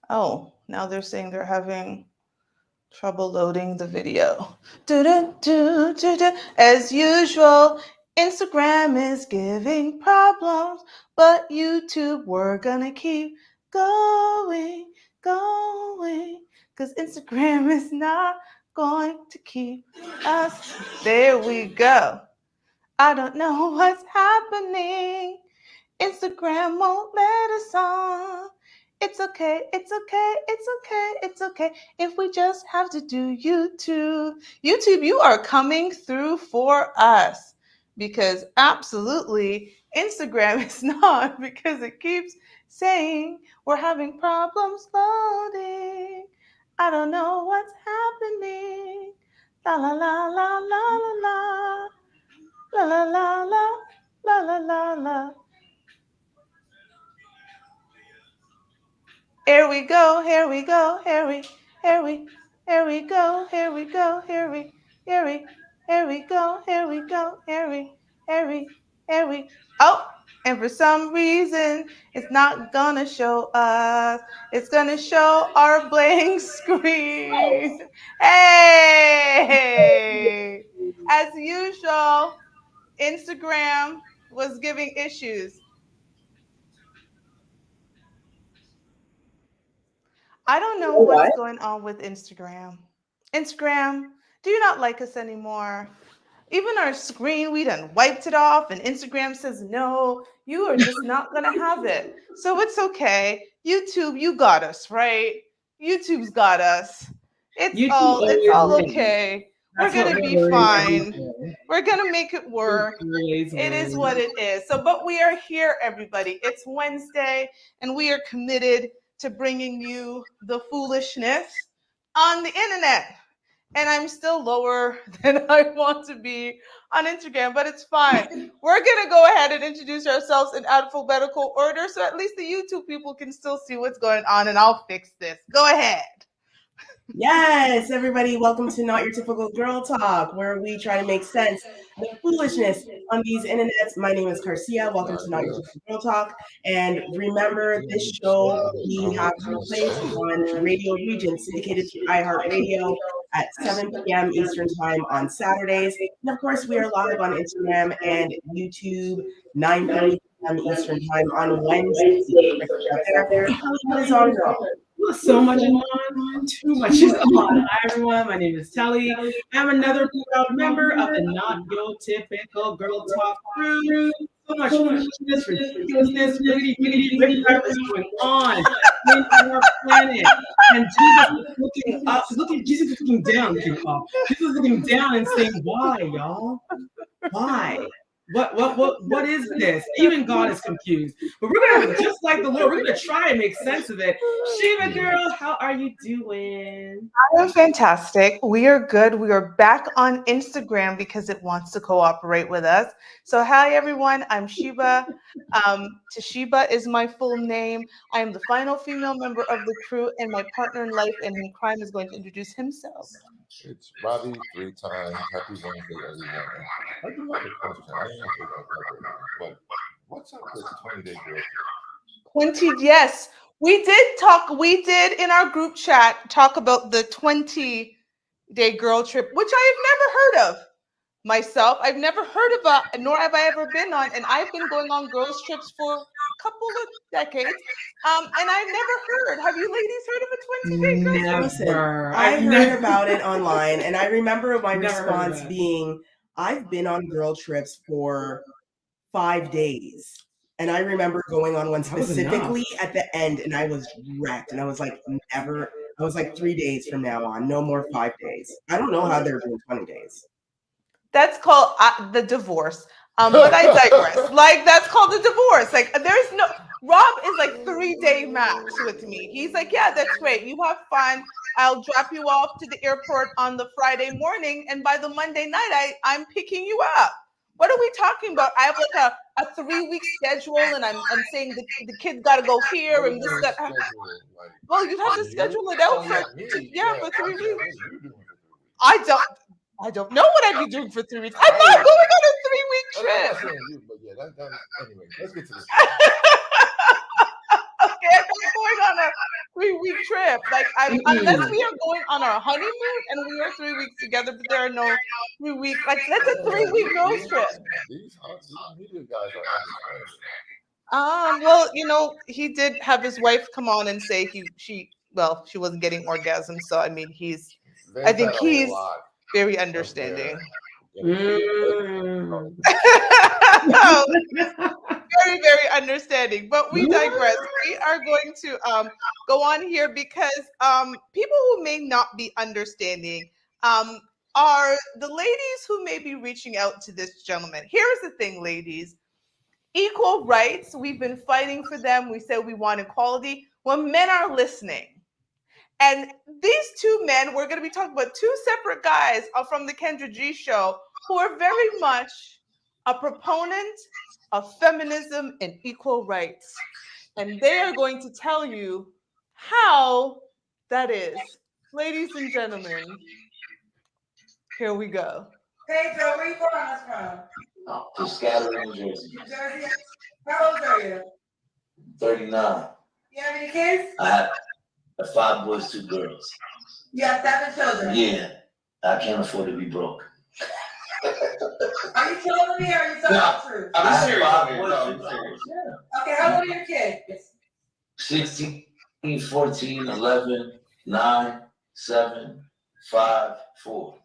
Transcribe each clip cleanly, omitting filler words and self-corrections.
Oh, now they're saying they're having trouble loading the video. Do. As usual, Instagram is giving problems, but YouTube, we're gonna keep going, going, because Instagram is not going to keep us. There we go. I don't know what's happening. Instagram won't let us on. It's okay, it's okay, it's okay, it's okay. If we just have to do YouTube. YouTube, you are coming through for us because absolutely Instagram is not, because it keeps saying we're having problems loading. I don't know what's happening. La la la la la la la. La la la la la la la la. Here we go, here we go, here we, here we go, here we go, here we go, here we go, here we, here we. Oh, and for some reason, it's not gonna show us. It's gonna show our blank screen. Hey! As usual, Instagram was giving issues. I don't know what's What? going on with Instagram. Instagram, do you not like us anymore? Even our screen, we done wiped it off, and Instagram says, no, you are just not going to have it. So it's okay. YouTube, you got us, right? YouTube's got us. YouTube It's always all wins. okay. We're That's what going to we're be learning every fine. day. We're going to make it YouTube work. always It is wins. what it is. So, but we are here, everybody. It's Wednesday, and we are committed to bringing you the foolishness on the internet. And I'm still lower than I want to be on Instagram, but it's fine. We're going to go ahead and introduce ourselves in alphabetical order so at least the YouTube people can still see what's going on, and I'll fix this. Go ahead. Yes, everybody, welcome to Not Your Typical Girl Talk, where we try to make sense of the foolishness on these internets. My name is Garcia. Welcome to Not Your Typical Girl Talk. And remember, this show we have replays on Radio Region, syndicated through iHeartRadio at 7 p.m. Eastern Time on Saturdays. And of course, we are live on Instagram and YouTube, 9:30 p.m. Eastern Time on Wednesdays. Check us out there. What is on, girl? So much is on, too much is on. Hi everyone, my name is Telly. I'm another proud member of the Not Your Typical Girl Talk crew. So much foolishness, ridiculousness, riggedy, witchcraft is going on in our planet. And Jesus is looking up, Jesus is looking down, looking up. Jesus is looking down and saying, why, y'all? Why? What is this? Even God is confused. But we're gonna, just like the Lord, we're gonna try and make sense of it. Shiva girl, how are you doing? I'm fantastic. We are good. We are back on Instagram because it wants to cooperate with us. So, hi everyone. I'm Sheba. Toshiba is my full name. I am the final female member of the crew, and my partner in life and in crime is going to introduce himself. It's Robbie 3 times. Happy Wednesday, everyone. I do have a question. I don't know if it's covered, but what's up with 20-day girl? 20, yes. We did in our group chat talk about the 20-day girl trip, which I have never heard of myself. I've never heard about, nor have I ever been on, and I've been going on girls trips for a couple of decades. And I've never heard. Have you ladies heard of a 20-day girl trip? Listen, Never. I I've heard never- about it online, and I remember my Never heard of response that. being, I've been on girl trips for 5 days. And I remember going on one That was specifically enough. at the end, and I was wrecked. And I was like, never. I was like, 3 days from now on, no more 5 days. I don't know how they're doing 20 days. That's called the divorce. But I digress. Like, that's called the divorce. Like, there's no. Rob is like 3-day max with me. He's like, yeah, that's great. You have fun. I'll drop you off to the airport on the Friday morning, and by the Monday night, I'm picking you up. What are we talking about? I have like a 3-week schedule, and I'm saying the kid got to go here, What and is this your got. schedule like? Well, you have to You? schedule it out Oh, for yeah, me. yeah Yeah, for I'm 3 saying, weeks. what are you doing for 3 weeks? I don't know what I'd be doing for 3 weeks. I'm not going on a 3-week I'm not trip. saying you, but yeah, that anyway, let's get to this. not going on a 3-week trip. Like, unless we are going on our honeymoon and we are 3 weeks together, but there are no 3-week. Like, that's a 3-week girls trip. These media guys are understanding. Well, he did have his wife come on and say she wasn't getting orgasms. So I mean, I think he's very understanding. Very, very understanding. But we digress. We are going to go on here because people who may not be understanding are the ladies who may be reaching out to this gentleman. Here's the thing, ladies. Equal rights, we've been fighting for them. We said we want equality. When men are listening, and these two men, we're going to be talking about two separate guys from the Kendra G show who are very much a proponent of feminism and equal rights. And they are going to tell you how that is. Ladies and gentlemen, here we go. Pedro, where you calling us from? To Scatter, New Jersey. New Jersey? How old are you? 39. You have any kids? I have 5 boys, 2 girls. You have 7 children? Yeah. I can't afford to be broke. Are you trolling me or are you telling the truth? I'm serious. 5 boys, 2 girls. Yeah. Okay, how old are your kids? 16, 14, 11, 9, 7, 5, 4.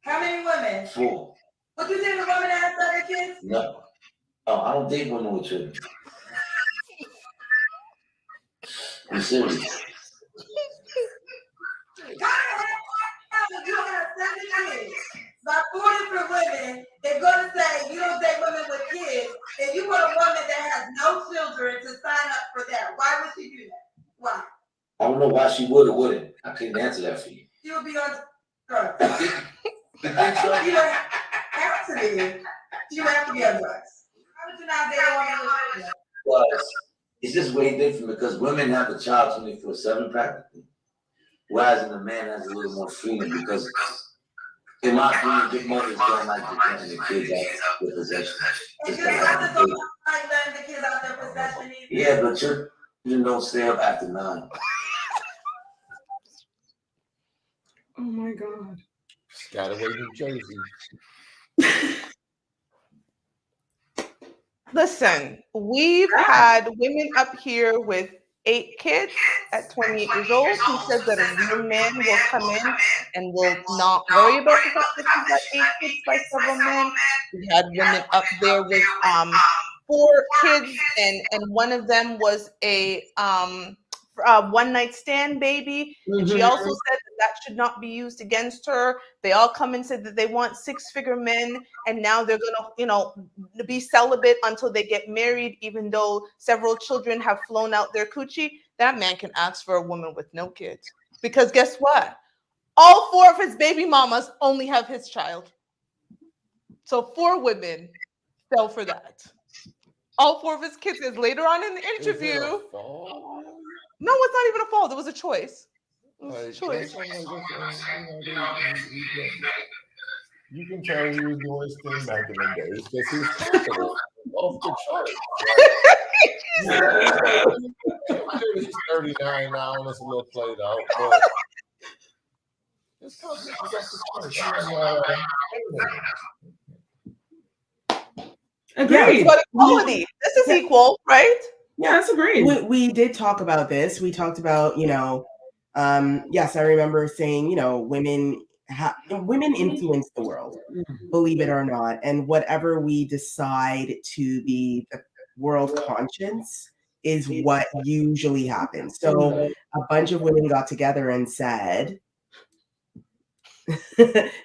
How many women? 4. Would you date a woman that has 7 kids? No. Oh, I don't date women with children. I'm serious. You have 7 kids. By 4 different women, they're going to say you don't date women with kids, and you want a woman that has no children to sign up for that. Why would she do that? Why? I don't know why she would or wouldn't. I couldn't answer that for you. She would be on drugs. You don't have to be. You have to be on drugs. How would you not date a woman with children? Well, it's just way different because women have a child 24/7 practically. Whereas the man has a little more freedom because, in my opinion, big mothers don't like to get the kids out their possession. And your mothers don't like letting the kids out their possession either. Yeah, but children don't stay up after 9. Oh my God. Scataway, New Jersey. Listen, we've had women up here with 8 kids at 28 years old who says that a real man will come in and will not worry about the fact that she's got 8 kids by several men. We had women up there with 4 kids, and one of them was a one-night stand baby. And she also said that should not be used against her. They all come and said that they want 6-figure men, and now they're gonna, be celibate until they get married, even though several children have flown out their coochie. That man can ask for a woman with no kids. Because guess what? All 4 of his baby mamas only have his child. So 4 women fell for that. All 4 of his kids, because later on in the interview, no, it's not even a fault. It was a choice. It was a choice. You can tell he was doing his thing back in the days because he was confident off the chart. He's 39 now and it's a little played out, but his confidence is off the chart. Agreed. But equality. This is equal, right? Yeah, that's agreed. We did talk about this. We talked about, yes, I remember saying, women influence the world, believe it or not. And whatever we decide to be the world conscience is what usually happens. So a bunch of women got together and said,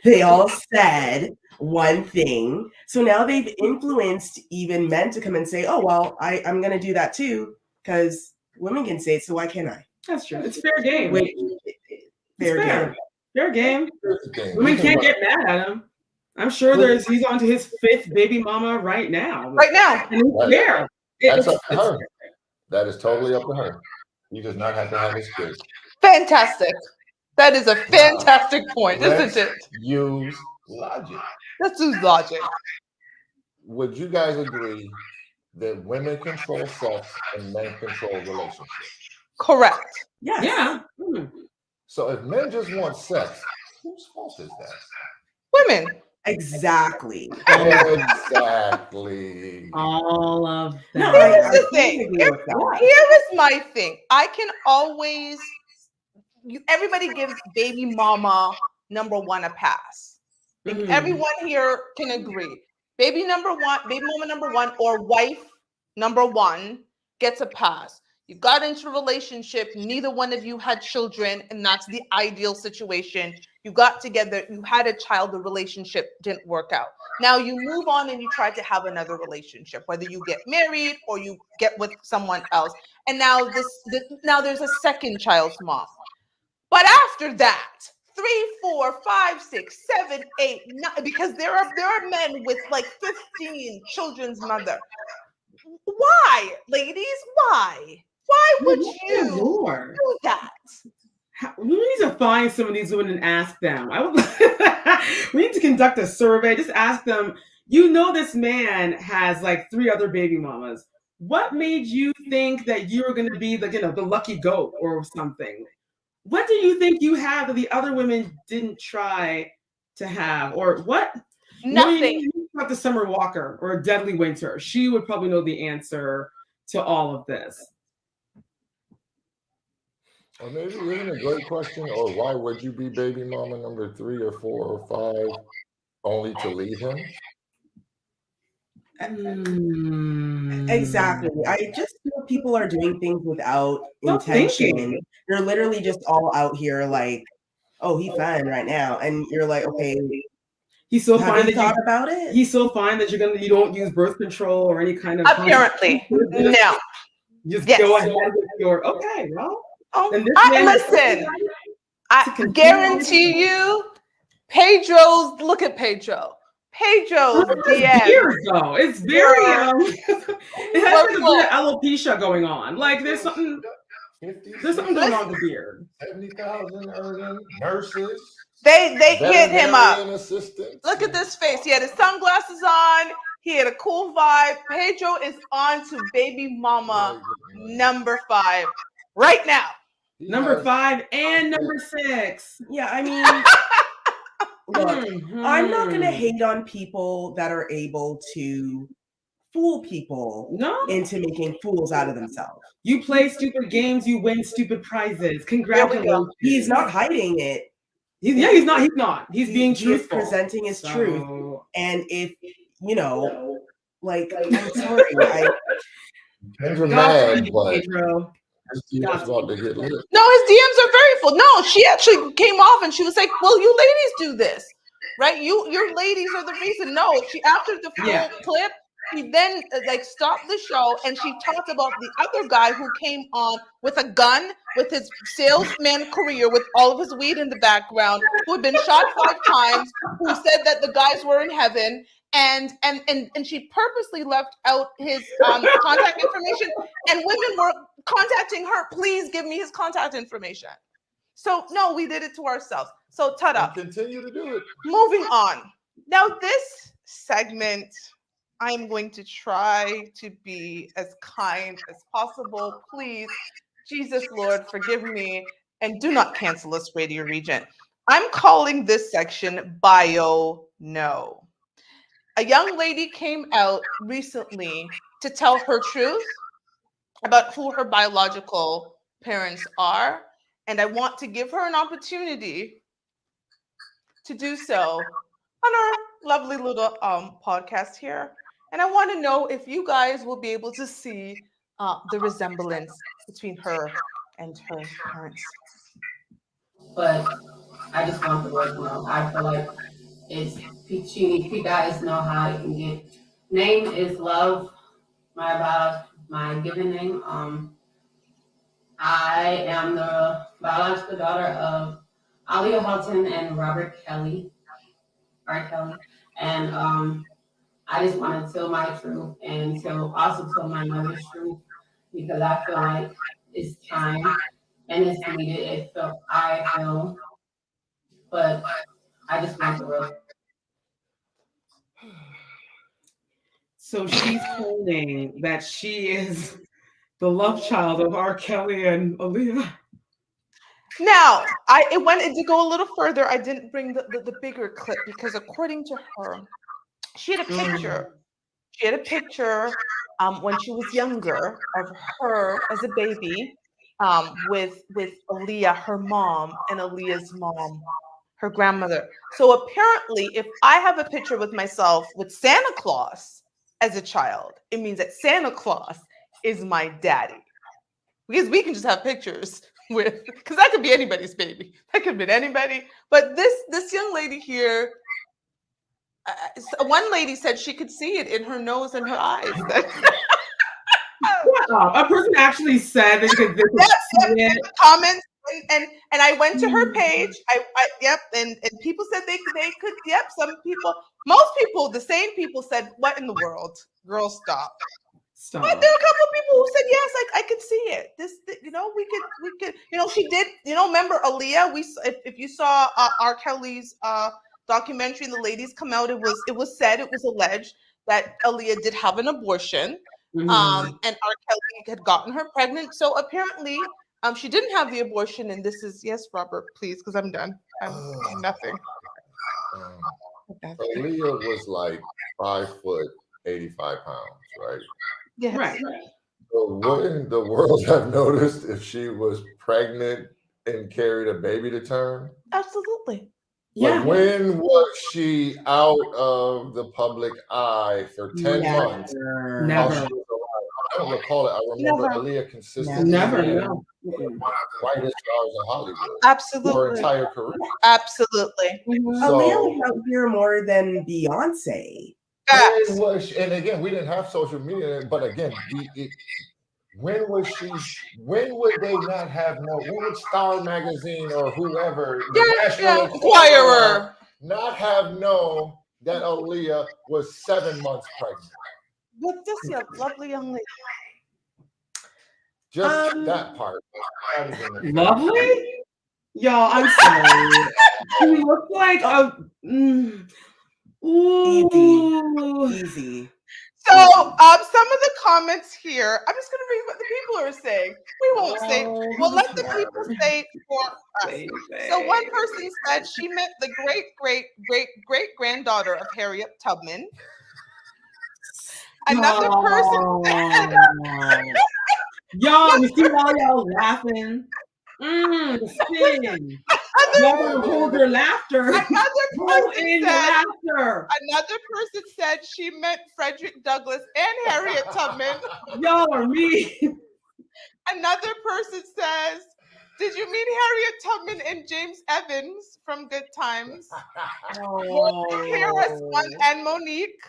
they all said one thing. So now they've influenced even men to come and say, oh, well, I'm going to do that too, because women can say it, so why can't I? That's true. It's fair game. Fair game. Fair game. Women can't get mad at him. I'm sure he's on to his 5th baby mama right now. Right now. And he's there. That's up to her. That is totally up to her. He does not have to have his kids. Fantastic. That is a fantastic point, isn't it? Use logic. Let's use logic. Would you guys agree that women control sex and men control relationships. Correct. Yes. Yeah. Mm. So if men just want sex, whose fault is that? Women. Exactly. Exactly. All of No, that. Here's the totally thing. agree with that. Here is my thing. I can always, everybody gives baby mama number one a pass. I think Mhm. everyone here can agree. Baby mama number one, or wife number one gets a pass. You got into a relationship, neither one of you had children, and that's the ideal situation. You got together, you had a child, the relationship didn't work out. Now you move on and you try to have another relationship, whether you get married or you get with someone else. And now now there's a second child's mom. But after that, 3, 4, 5, 6, 7, 8, 9, because there are men with like 15 children's mother. Why, ladies? Why? Why would you Lord. do that? We need to find some of these women and ask them. We need to conduct a survey. Just ask them. You know, this man has like 3 other baby mamas. What made you think that you were going to be the lucky goat or something? What do you think you have that the other women didn't try to have, or what? Nothing. You talk to Summer Walker or Deadly Winter. She would probably know the answer to all of this. Or maybe it isn't a great question, or why would you be baby mama number 3 or 4 or 5 only to leave him? Exactly. I just feel people are doing things without Not intention. thinking. You're literally just all out here like, oh, he's fine right now. And you're like, okay, He's so have fine you that thought about it? He's so fine that you don't use birth control or any kind of Apparently, no. Just Yes. go ahead with your okay. Well, then this man Listen. I guarantee you, Pedro's. Look at Pedro. Pedro's DM. Weird though. It's very it has like a bit of alopecia going on. Like there's something going on with the beard. 70,000 earning nurses. They hit him up. Assistants. Look at this face. He had his sunglasses on. He had a cool vibe. Pedro is on to baby mama number 5 right now. Number 5 and number 6. Yeah, I mean, look, I'm not going to hate on people that are able to fool people into making fools out of themselves. You play stupid games, you win stupid prizes. Congratulations. He's not hiding it. He's not. He's being truthful. He's presenting his truth. And if, like, I'm sorry. Kendra mad, but Pedro. his DM's about to get lit. No, his DMs are very full. No, she actually came off and she was like, well, you ladies do this, right? Your ladies are the reason. No, she, after the full clip, she then stopped the show and she talked about the other guy who came on with a gun, with his salesman career, with all of his weed in the background, who had been shot 5 times, who said that the guys were in heaven. And she purposely left out his contact information, and women were contacting her. Please give me his contact information. So no, we did it to ourselves. So ta-da. Continue to do it. Moving on. Now this segment, I'm going to try to be as kind as possible. Please, Jesus Lord, forgive me, and do not cancel us, Radio Regent. I'm calling this section Bio No. A young lady came out recently to tell her truth about who her biological parents are, and I want to give her an opportunity to do so on our lovely little podcast here. And I want to know if you guys will be able to see the resemblance between her and her parents. But I just want the world to know. I feel like you guys know how you can get. Name is Love, my given name. I am the biological daughter of Aaliyah Houghton and Robert Kelly, R Kelly, and I just want to tell my truth and also tell my mother's truth, because I feel like it's time and it's needed. I feel, but I just want the world. So she's claiming that she is the love child of R. Kelly and Aaliyah. Now, it did go a little further. I didn't bring the bigger clip because according to her, she had a picture. She had a picture when she was younger of her as a baby with Aaliyah, her mom, and Aaliyah's mom, her grandmother. So apparently, if I have a picture with myself with Santa Claus as a child, it means that Santa Claus is my daddy. Because we can just have pictures with, because that could be anybody's baby. That could be anybody. But this young lady here, one lady said she could see it in her nose and her eyes. A person actually said they could see it. Comments and I went to her page. I yep, and people said they could. Yep, most people, the same people said, "What in the world, girl? Stop." Stop. But there were a couple of people who said, "Yes, I could see it. We could. She did. Remember Aaliyah? If you saw R. Kelly's documentary, and the ladies come out. It was alleged that Aaliyah did have an abortion, and R. Kelly had gotten her pregnant. So apparently, she didn't have the abortion. And this is yes, Robert, please, because I'm done. I'm nothing. Aaliyah was like 5 foot 85 pounds, right? Yes. Right. So wouldn't the world have noticed if she was pregnant and carried a baby to term? Absolutely. Yeah. Like, when was she out of the public eye for 10 months? Never. I don't recall it. I remember Aaliyah consistently Never. being No. brightest stars in Hollywood. Absolutely. Her entire career. Absolutely. Aaliyah was out here more than Beyonce. And again, we didn't have social media, but again, when would they not have when would Star Magazine or whoever, the National Enquirer, not have known that Aaliyah was 7 months pregnant? With this lovely young lady. Just that part. Lovely? Y'all, I'm sorry. She looks like a Easy. So some of the comments here, I'm just going to read what the people are saying. We won't say. We'll let the people say for us. So one person said she meant the great granddaughter of Harriet Tubman. Another person said, y'all, we see all y'all laughing. The spin. Y'all hold your laughter. Another person said she meant Frederick Douglass and Harriet Tubman. Y'all are mean. Another person says, did you mean Harriet Tubman and James Evans from Good Times? And Monique.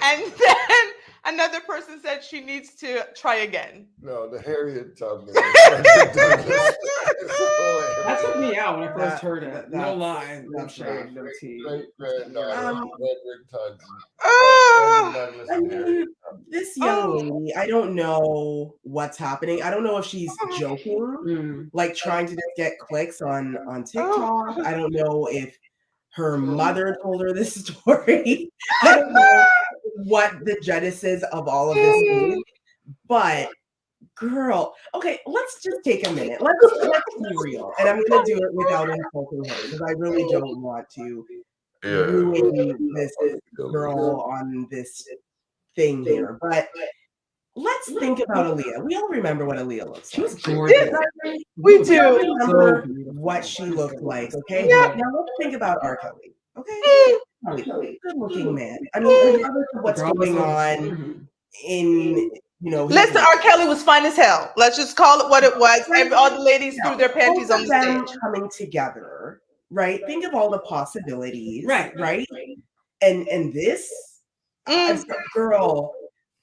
And then another person said she needs to try again. No, the Harriet Tubman. That took me out when I first heard it. No lie. No shade, no tea. This young lady, I don't know what's happening. I don't know if she's joking, like trying to just get clicks on TikTok. I don't know if her mother told her this story. I don't know what the genesis of all of this is, but girl, okay, let's just take a minute. Let's be real, and I'm gonna do it without insulting her because I really don't want to ruin this girl on this thing here. But let's think about Aaliyah. We all remember what Aaliyah looks like. She was gorgeous. We do remember what she looked like. Okay, now let's think about R. Kelly. Okay, good looking man. I mean, regardless of what's going on in listen, R. Kelly was fine as hell. Let's just call it what it was. All the ladies threw their panties on the stage. Coming together, right? Think of all the possibilities, right? And this girl,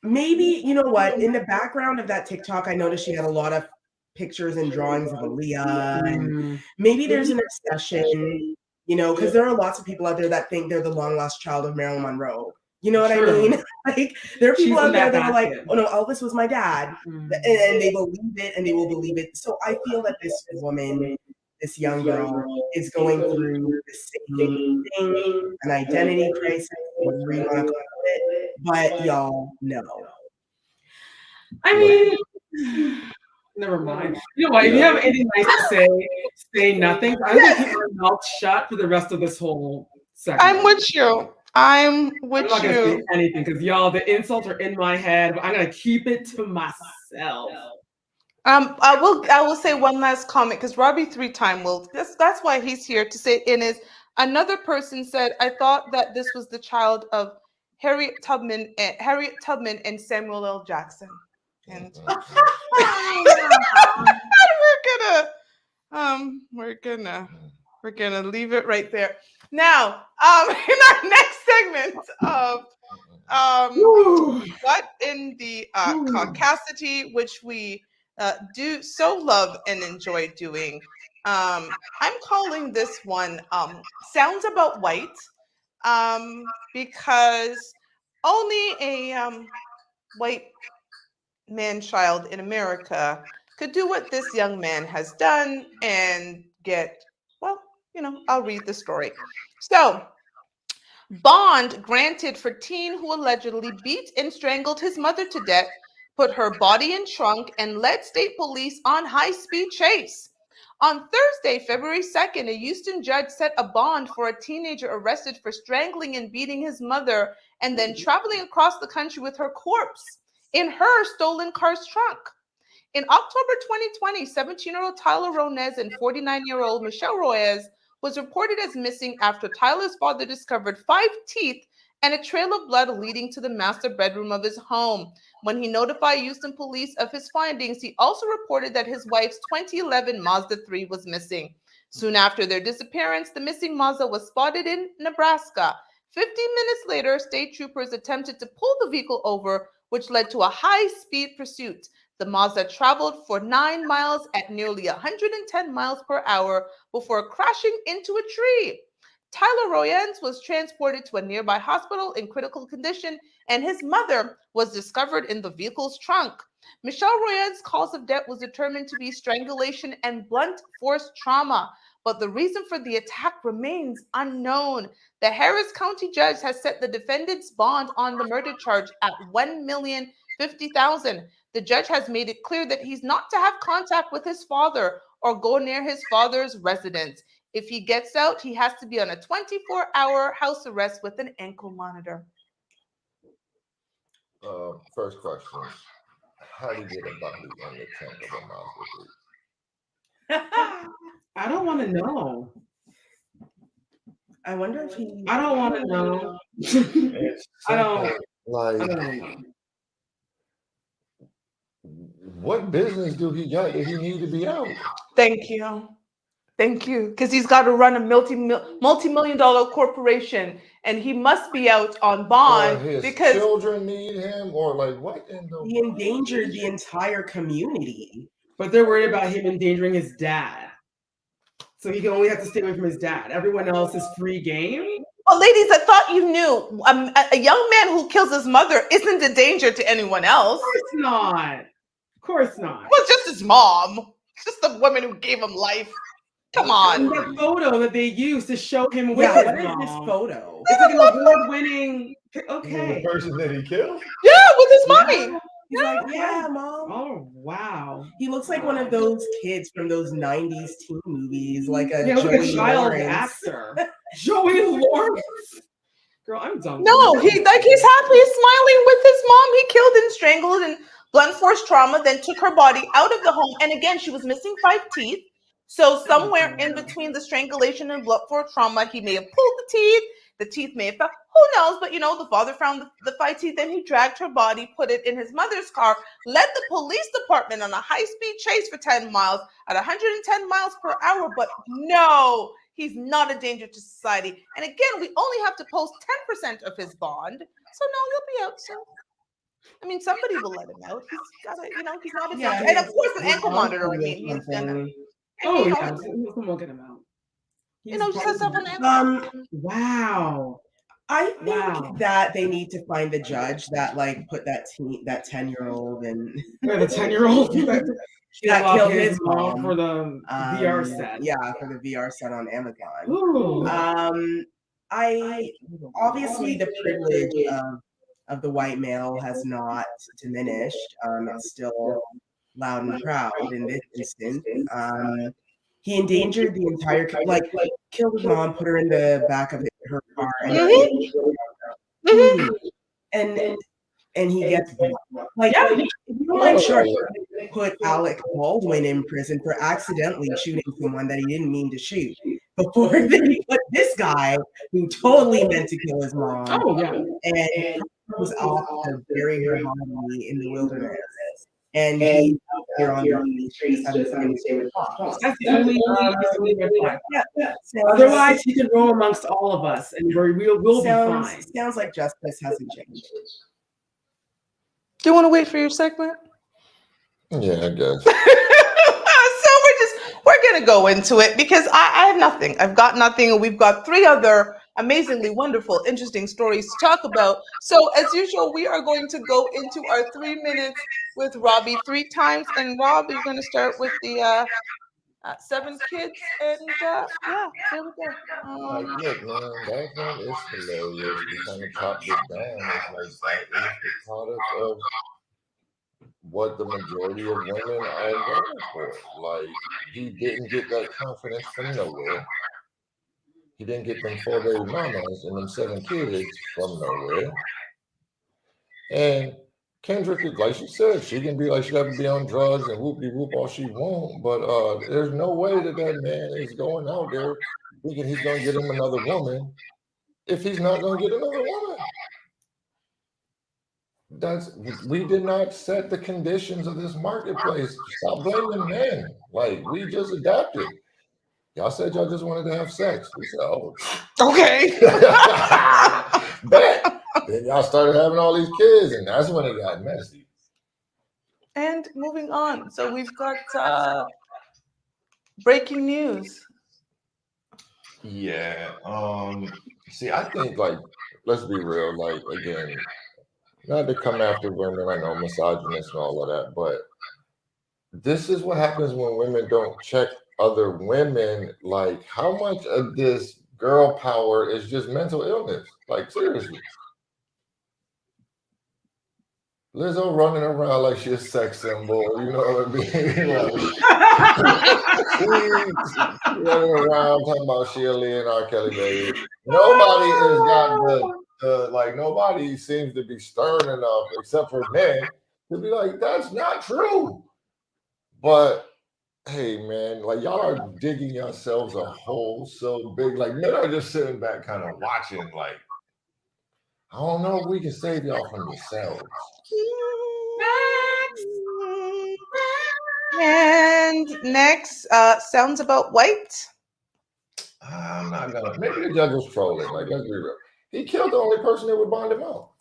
maybe you know what? In the background of that TikTok, I noticed she had a lot of pictures and drawings of Aaliyah, and maybe there's an obsession. Because there are lots of people out there that think they're the long lost child of Marilyn Monroe. You know what I mean? Like there are people out there that are like, oh no, Elvis was my dad, and they believe it, and they will believe it. So I feel that this woman this young girl is going through the same thing, an identity crisis, whatever you want to call it. But y'all know. I mean, never mind. You know what? If you have anything nice to say nothing. I'm gonna keep my mouth shut for the rest of this whole segment. I'm with you. I'm not gonna say anything because y'all, the insults are in my head, but I'm gonna keep it to myself. I will say one last comment because Robbie 3-time will. That's why he's here to say in his. Another person said, "I thought that this was the child of Harriet Tubman and Samuel L. Jackson." And we're gonna leave it right there. Now, in our next segment of what in the caucasity, which we do so love and enjoy doing. I'm calling this one Sounds About White, because only a white man-child in America could do what this young man has done and get, well, I'll read the story. So, bond granted for teen who allegedly beat and strangled his mother to death, put her body in trunk, and led state police on high-speed chase. On Thursday, February 2nd, a Houston judge set a bond for a teenager arrested for strangling and beating his mother and then traveling across the country with her corpse in her stolen car's trunk. In October 2020, 17-year-old Tyler Ronez and 49-year-old Michelle Royez was reported as missing after Tyler's father discovered 5 teeth and a trail of blood leading to the master bedroom of his home. When he notified Houston police of his findings, he also reported that his wife's 2011 Mazda 3 was missing. Soon after their disappearance, the missing Mazda was spotted in Nebraska. 15 minutes later, state troopers attempted to pull the vehicle over, which led to a high-speed pursuit. The Mazda traveled for 9 miles at nearly 110 miles per hour before crashing into a tree. Tyler Royens was transported to a nearby hospital in critical condition, and his mother was discovered in the vehicle's trunk. Michelle Royens' cause of death was determined to be strangulation and blunt force trauma, but the reason for the attack remains unknown. The Harris County judge has set the defendant's bond on the murder charge at $1,050,000. The judge has made it clear that he's not to have contact with his father or go near his father's residence. If he gets out, he has to be on a 24-hour house arrest with an ankle monitor. First question: how do you get a bucket in the trunk of a Mazda 3? I don't want to know. I wonder if he. I don't want to know. I don't know. What business do he got that he need to be out? Thank you. Because he's got to run a multi-million-dollar corporation, and he must be out on bond because children need him, or like what? He endangered the entire community. But they're worried about him endangering his dad, so he can only have to stay away from his dad. Everyone else is free game. Well, ladies, I thought you knew a young man who kills his mother isn't a danger to anyone else. Of course not. Well, just his mom. Just the woman who gave him life. Come on. And the photo that they used to show him with what his mom. is this photo? It's like an award-winning. Okay. The person that he killed? Yeah, with his mommy. He's like, yeah, mom. Oh, wow. He looks like one of those kids from those 90s teen movies, like a Joey child actor. Joey Lawrence. Girl, I'm done. No, he's happy, he's smiling with his mom. He killed and strangled and blunt force trauma, then took her body out of the home. And again, she was missing 5 teeth. So somewhere in between the strangulation and blunt force trauma, he may have pulled the teeth. The teeth may have fell. Who knows? But, the father found the 5 teeth, and he dragged her body, put it in his mother's car, led the police department on a high-speed chase for 10 miles at 110 miles per hour. But no, he's not a danger to society. And again, we only have to post 10% of his bond. So no, he'll be out soon. I mean, somebody will let him out. He's got a, he's not a danger. And of course, an ankle monitor. I mean, he's gonna. Oh, yeah. Someone will get him out. Just has an ankle. Wow. I think Wow. that they need to find the judge that like put that 10-year-old and Yeah, the 10-year-old that killed killed his his mom mom. for the VR set. Yeah, for the VR set on Amazon. Ooh. I obviously the privilege of the white male has not diminished. It's still loud and proud in this instance. He endangered the entire killed his mom, put her in the back of her car, and he gets like if you don't mind, sure, put Alec Baldwin in prison for accidentally shooting someone that he didn't mean to shoot. Before they put this guy who totally meant to kill his mom, and was off to bury her body in the wilderness, and he here on the streets having to stay with cops. That's the only red flag. Yeah. Otherwise, he could roam amongst all of us, and we'll be fine. Sounds like justice hasn't changed. Do you want to wait for your segment? Yeah, I guess. So we're gonna go into it because I have nothing. I've got nothing, and we've got 3 other amazingly wonderful, interesting stories to talk about. So as usual, we are going to go into our 3 minutes with Robbie 3 times. And Rob is going to start with the 7 kids, and yeah, there we go. Look, man, that one is hilarious. We kind of chopped it down. It's like that is the product of what the majority of women are going for. Like, he didn't get that confidence from nowhere. He didn't get them 4 baby mamas and them 7 kids from nowhere. And Kendra could, like she said, she can be like, she got to be on drugs and whoop-de-whoop all she wants. But there's no way that man is going out there thinking he's going to get him another woman if he's not going to get another woman. We did not set the conditions of this marketplace. Stop blaming men. Like, we just adapted. Y'all said y'all just wanted to have sex. We said, oh, Okay. Bet. Then y'all started having all these kids, and that's when it got messy. And moving on. So we've got breaking news. Yeah. See, I think, like, let's be real. Like, again, not to come after women, I know misogynist and all of that, but this is what happens when women don't check other women. Like, how much of this girl power is just mental illness? Like, seriously. Lizzo running around like she's a sex symbol, you know what I mean? Like, running around talking about Aaliyah and R Kelly, baby. Nobody has got nobody seems to be stern enough, except for men, to be like, that's not true. But hey, man, like, y'all are digging yourselves a hole so big. Like, men are just sitting back kind of watching, like, I don't know if we can save y'all from yourselves. And next, sounds about white. I'm not gonna. Maybe the judge was trolling. Like, let's be real. He killed the only person that would bond him out.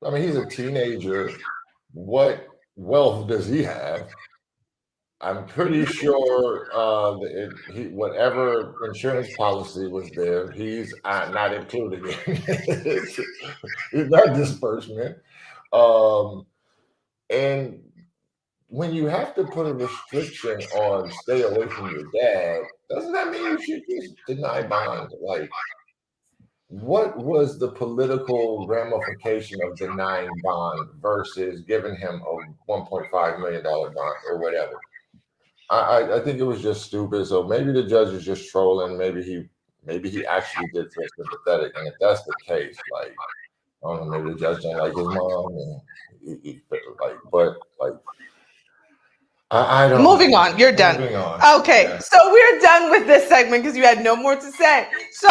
I mean, he's a teenager. What wealth does he have? I'm pretty sure whatever insurance policy was there, he's not included in that disbursement. And when you have to put a restriction on stay away from your dad, doesn't that mean you should just deny bond? Like, what was the political ramification of denying bond versus giving him a $1.5 million bond or whatever? I think it was just stupid. So maybe the judge is just trolling. Maybe he actually did feel sympathetic. And if that's the case, like, I don't know, maybe the judge don't like his mom, and I don't. Moving on. You're done. Moving on. Okay, yeah. So we're done with this segment because you had no more to say. So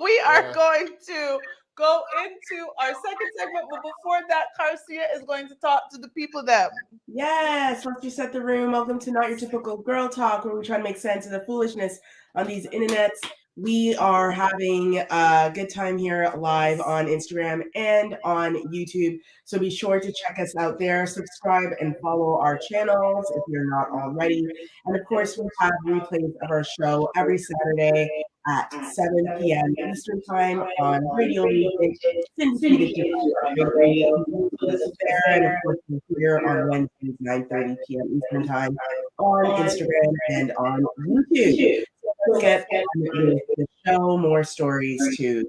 we are going to go into our second segment, but before that, Garcia is going to talk to the people that. Yes, once you set the room, welcome to Not Your Typical Girl Talk, where we try to make sense of the foolishness on these internets. We are having a good time here live on Instagram and on YouTube. So be sure to check us out there, subscribe and follow our channels if you're not already. And of course, we have replays of our show every Saturday at 7 p.m. Eastern Time on Radio Music, syndicated to radio. This is there, and of course, we're here on Wednesdays, 9:30 p.m. Eastern Time on Instagram and on YouTube. So let's get on with the show. More stories to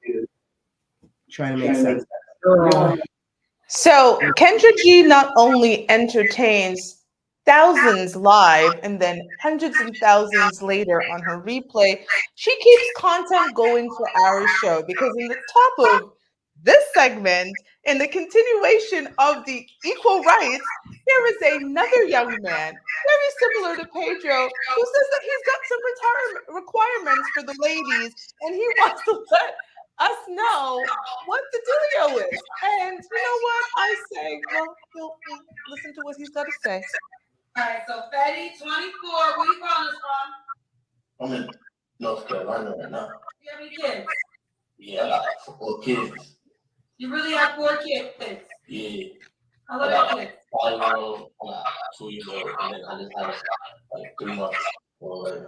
try to make sense. So Kendra G not only entertains thousands live and then hundreds and thousands later on her replay, she keeps content going for our show because in the top of this segment, in the continuation of the equal rights, here is another young man, very similar to Pedro, who says that he's got some retirement requirements for the ladies and he wants to let us know what the dealio is. And you know what? I say, well, he'll listen to what he's got to say. All right, so Fetty, 24, where you calling us from? I'm in North Carolina right now. Do you have any kids? Yeah, I got 4 kids. You really have 4 kids? Yeah. How old are your kids? 5-year-old, 2-year-old, and then I just had like 3 months. Well,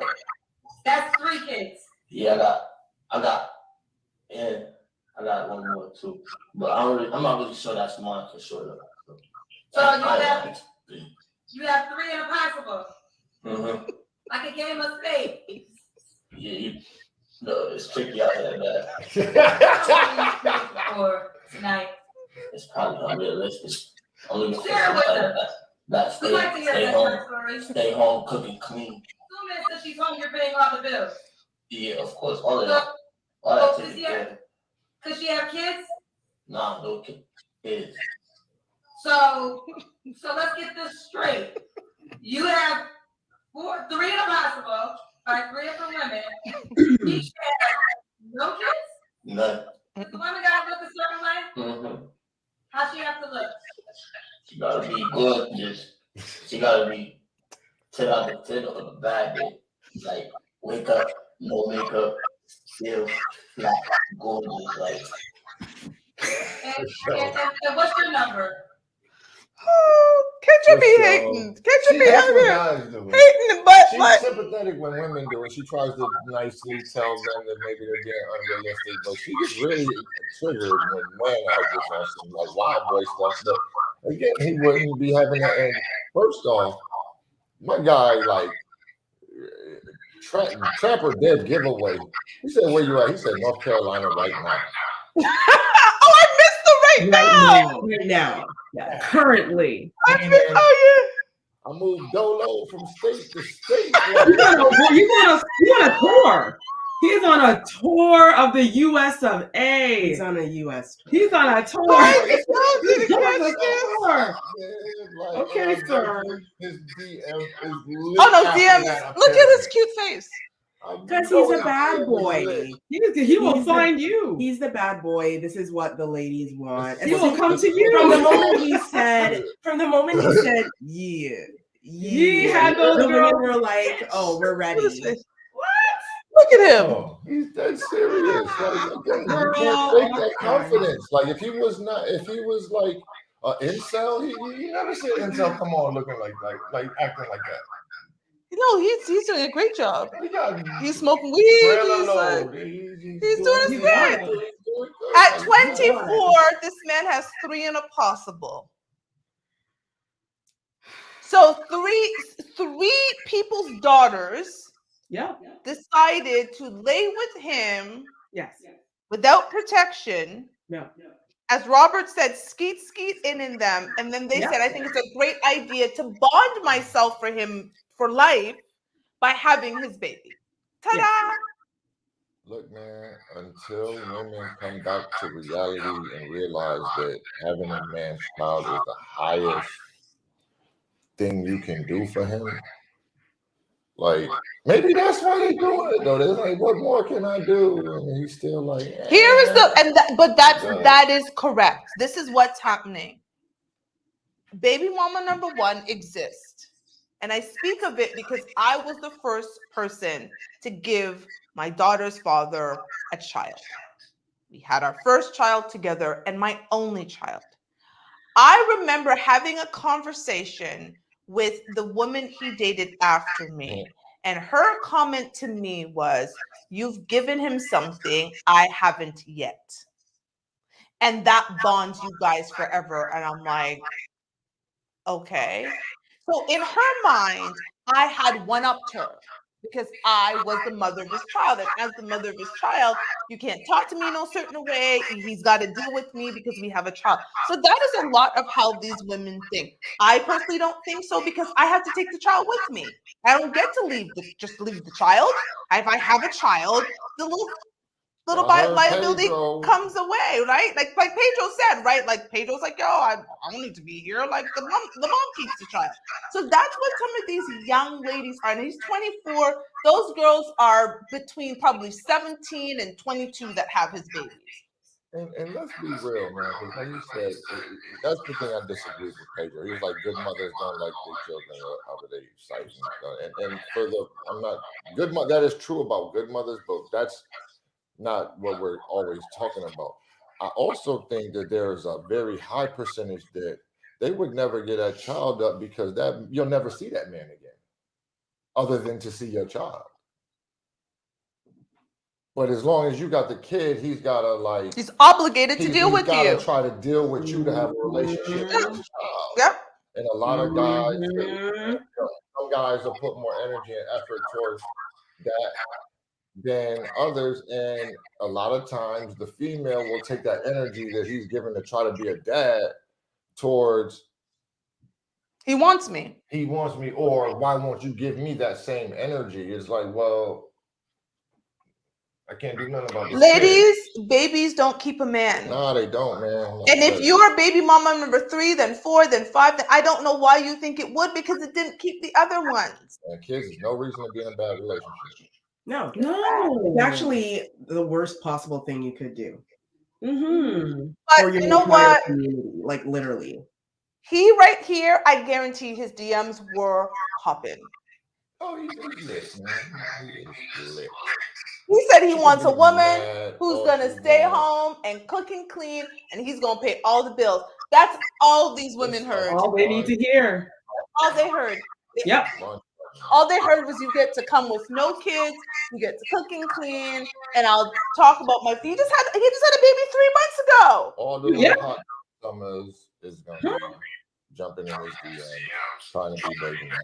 That's 3 kids. yeah, I got one more too. But I'm not really sure that's mine for sure though. So you have 3 in a possible. Mm-hmm. Like a game of spades. Yeah, no, it's tricky out here, man. For tonight. It's probably unrealistic. Only Share with them. That We'd like to hear that story. Stay home, cooking clean. 2 minutes that she's home, you're paying all the bills. Yeah, of course, all of that. All that taken care. Does she have kids? Nah, no kids. So let's get this straight. You have 3 in a possible, by 3 of the women. Each have no kids? None. Does the woman gotta look a certain way? Mm-hmm. How she have to look? She gotta be good. She gotta be 10 out of 10 on a bad day. Like wake up, no makeup, still flat, gorgeous. Like. And what's your number? Oh, Kendra be hating. Kendra be hating but she's like sympathetic when women do it. She tries to nicely tell them that maybe they're being unrealistic, but she gets really triggered when men are just on some like wild boy stuff. But again, he wouldn't be having that. And first off, my guy like Trapper Dead giveaway. He said, "Where you at?" He said, "North Carolina right now." Oh, I missed the Right now. Yeah. Currently. I moved Dolo from state to state. You're on a tour. He's on a tour of the U.S. of A. He's on a U.S. tour. He's on a tour. He's on a tour. Okay, sir. His DM is Oh no, DMs. Look at his cute face. Because he's a bad boy. He will find you. He's the bad boy. This is what the ladies want. He will come to you. From the moment he said, yeah, had those the girls. women were like, oh, we're ready. Look at him. Oh, he's dead serious. Like, again, you can't fake that confidence. Like if he was like incel, he never said incel come on looking like acting like that. No, he's doing a great job. He's smoking weed. He's doing his thing. At 24, this man has 3 in a possible. So three people's daughters decided to lay with him without protection. No. As Robert said, skeet in them. And then they said, I think it's a great idea to bond myself for him for life by having his baby. Ta-da! Look, man, until women come back to reality and realize that having a man's child is the highest thing you can do for him, like, maybe that's why they're doing it, though. They're like, what more can I do? And he's still like, Here is that is correct. This is what's happening. Baby mama number 1 exists. And I speak of it because I was the first person to give my daughter's father a child. We had our first child together and my only child. I remember having a conversation with the woman he dated after me. And her comment to me was, "You've given him something I haven't yet." And that bonds you guys forever. And I'm like, okay. So in her mind, I had one-upped her because I was the mother of his child. And as the mother of his child, you can't talk to me in no certain way. He's got to deal with me because we have a child. So that is a lot of how these women think. I personally don't think so because I have to take the child with me. I don't get to just leave the child. If I have a child, the little liability Pedro. comes away, right? Like Pedro said, right? Like Pedro's like, yo, I don't need to be here. Like the mom keeps the child. So that's what some of these young ladies are. And he's 24. Those girls are between probably 17 and 22 that have his babies. And let's be real, man, because like you said, that's the thing I disagree with Pedro. He was like, good mothers don't like their children over their sight. And for the, I'm not, good mother, that is true about good mothers, but that's not what we're always talking about. I also think that there is a very high percentage that they would never get that child up because that you'll never see that man again, other than to see your child. But as long as you got the kid, he's gotta like. He's obligated to deal with you. He's gotta try to deal with you to have a relationship with his child. Yep. And a lot of guys, some guys will put more energy and effort towards that than others, and a lot of times the female will take that energy that he's given to try to be a dad towards. He wants me, or why won't you give me that same energy? It's like, well, I can't do nothing about this. Ladies, babies don't keep a man. No, they don't, man. And if you're baby mama number 3, then 4, then 5, then I don't know why you think it would, because it didn't keep the other ones. And kids is no reason to be in a bad relationship. No. It's actually the worst possible thing you could do. But you know what? Community, like literally. He right here, I guarantee his DMs were popping. Oh, he's lit, man. He is lit. He said he wants a woman who's going to stay home and cook and clean, and he's going to pay all the bills. That's all these women heard. All they need to hear. All they heard. Yep. All they heard was you get to come with no kids, you get to cook and clean, and I'll talk about my. He just had a baby 3 months ago. All the hot summers is going to be jumping in his DM, trying to be baby mama.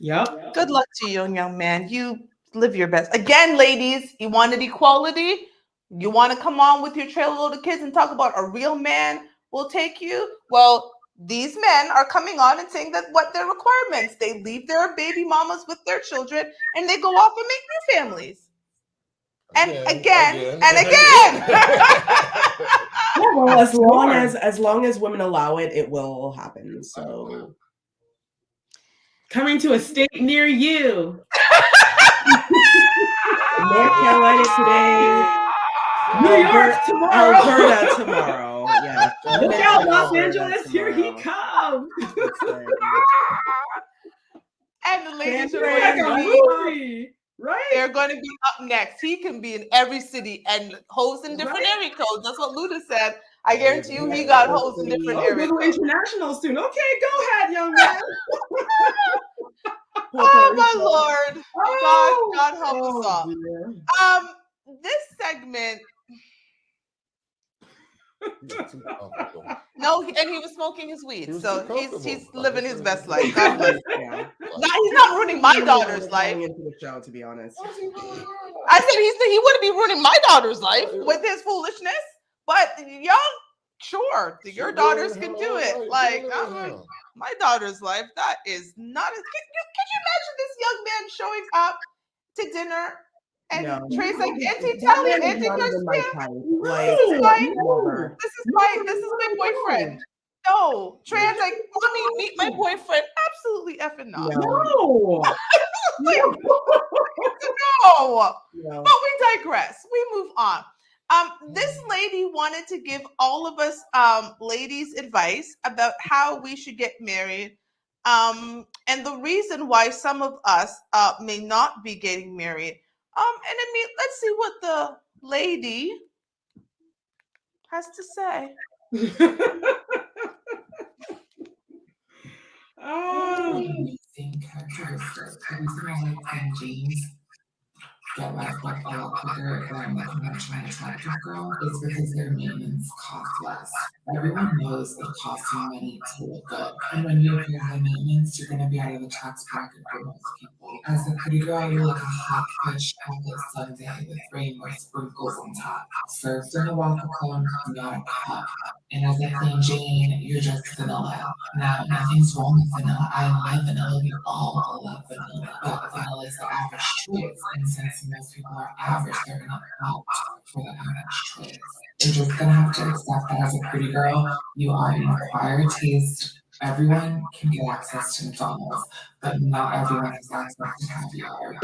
Yep. Good luck to you, young man. You live your best. Again, ladies, you wanted equality? You want to come on with your trailer load of kids and talk about a real man will take you? Well, these men are coming on and saying that what their requirements. They leave their baby mamas with their children and they go off and make new families. And again. Yeah, well, as long as women allow it, it will happen. So coming to a state near you. North Carolina today. New York tomorrow. Alberta tomorrow. Yeah. Look out, Los Angeles. Here he comes. And the ladies are right? They're going to be up next. He can be in every city and host in different area codes. That's what Luda said. I guarantee you he got hosts in different area codes. International soon. Okay, go ahead, young man. Oh, my Lord. God help us all. This segment. No, and he was smoking his weed, so he's living his best life. God bless him. Yeah. He's not ruining my daughter's life. Into the show, to be honest. I said he wouldn't be ruining my daughter's life with his foolishness, but sure, your daughters can do it. Like my daughter's life, that is not. Can you imagine this young man showing up to dinner? And Trey's like, Auntie Tally, Auntie Garcia. This is my boyfriend. No. Trey's like, Mommy, meet my boyfriend. Absolutely effing not. No. No. But we digress. We move on. This lady wanted to give all of us ladies advice about how we should get married. And the reason why some of us may not be getting married. And I mean, let's see what the lady has to say. Amazing characteristic. the reason why thin jeans get left up a lot quicker than the conventional attractive girl is because their maintenance costs less. Everyone knows it costs you money to look good. And when you appear high maintenance, you're going to be out of the tax bracket for most people. As a pretty girl, you're like a hot-fudge chocolate sundae with rainbow sprinkles on top. Served in a waffle cone, not a cup. And as a plain Jane, you're just vanilla. Now, nothing's wrong with vanilla. I love vanilla. We all love vanilla. But vanilla is the average choice. And since most people are average, they're going to opt for the average choice. You're just going to have to accept that as a pretty girl, you are an acquired taste. Everyone can get access to McDonald's, but not everyone has access to caviar.